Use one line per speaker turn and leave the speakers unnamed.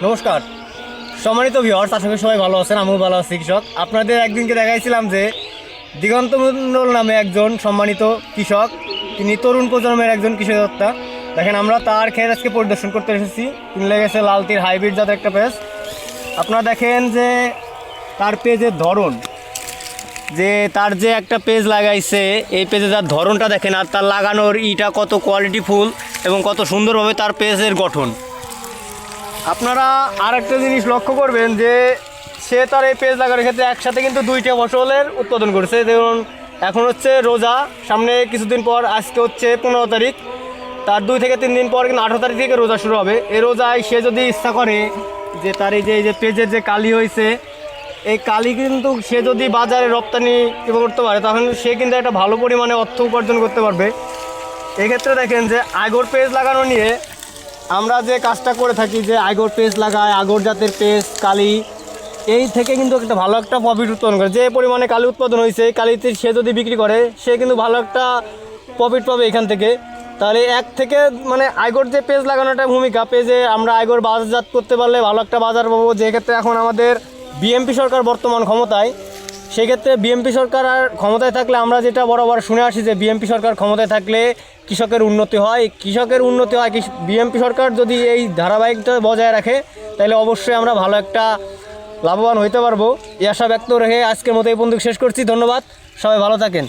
নমস্কার সম্মানিত ভিউয়ার্স, আশা করি সবাই ভালো আছেন। আমিও ভালো আছি। কৃষক আপনাদের একদিনকে দেখাইছিলাম যে দিগন্ত মণ্ডল নামে একজন সম্মানিত কৃষক, তিনি তরুণ প্রজন্মের একজন কৃষকতা। দেখেন আমরা তার ক্ষেত আজকে পরিদর্শন করতে এসেছি। তিনি লেগেছে লালতির হাইব্রিড জাতের একটা পেজ। আপনারা দেখেন যে তার পেজের ধরন, যে তার যে একটা পেজ লাগাইছে, এই পেজে তার ধরনটা দেখেন, আর তার লাগানোর ইটা কত কোয়ালিটিফুল এবং কত সুন্দরভাবে তার পেজের গঠন। আপনারা আর একটা জিনিস লক্ষ্য করবেন যে সে তার এই পেজ লাগানোর ক্ষেত্রে একসাথে কিন্তু দুইটা ফসলের উৎপাদন করেছে। যেমন এখন হচ্ছে রোজা, সামনে কিছুদিন পর, আজকে হচ্ছে 15 তারিখ, তার 2 থেকে 3 দিন পর কিন্তু 18 তারিখ থেকে রোজা শুরু হবে। এই রোজায় সে যদি ইচ্ছা করে যে তার এই যে পেজের যে কালি হয়েছে, এই কালি কিন্তু সে যদি বাজারে রপ্তানি করতে পারে, তখন সে কিন্তু একটা ভালো পরিমাণে অর্থ উপার্জন করতে পারবে। এক্ষেত্রে দেখেন যে আগর পেজ লাগানো নিয়ে আমরা যে কাজটা করে থাকি, যে আগর পেজ লাগায়, আগর জাতের পেজ কালি, এই থেকে কিন্তু একটা ভালো একটা প্রফিট উৎপাদন করে। যে পরিমাণে কালি উৎপাদন হয়েছে, এই কালিতে সে যদি বিক্রি করে, সে কিন্তু ভালো একটা প্রফিট পাবে এখান থেকে। তাহলে এক থেকে মানে আগর যে পেজ লাগানোটা ভূমিকা, পেজে আমরা আগর বাজারজাত করতে পারলে ভালো একটা বাজার পাবো। যে ক্ষেত্রে এখন আমাদের বিএমপি সরকার বর্তমান ক্ষমতায়, সেক্ষেত্রে বিএমপি সরকার আর ক্ষমতায় থাকলে আমরা যেটা বরাবর শুনে আসি যে বিএমপি সরকার ক্ষমতায় থাকলে কৃষকের উন্নতি হয়। বিএমপি সরকার যদি এই ধারাবাহিকটা বজায় রাখে, তাহলে অবশ্যই আমরা ভালো একটা লাভবান হইতে পারবো। এই আশা ব্যক্ত রেখে আজকের মতো এই পর্যন্ত শেষ করছি। ধন্যবাদ, সবাই ভালো থাকেন।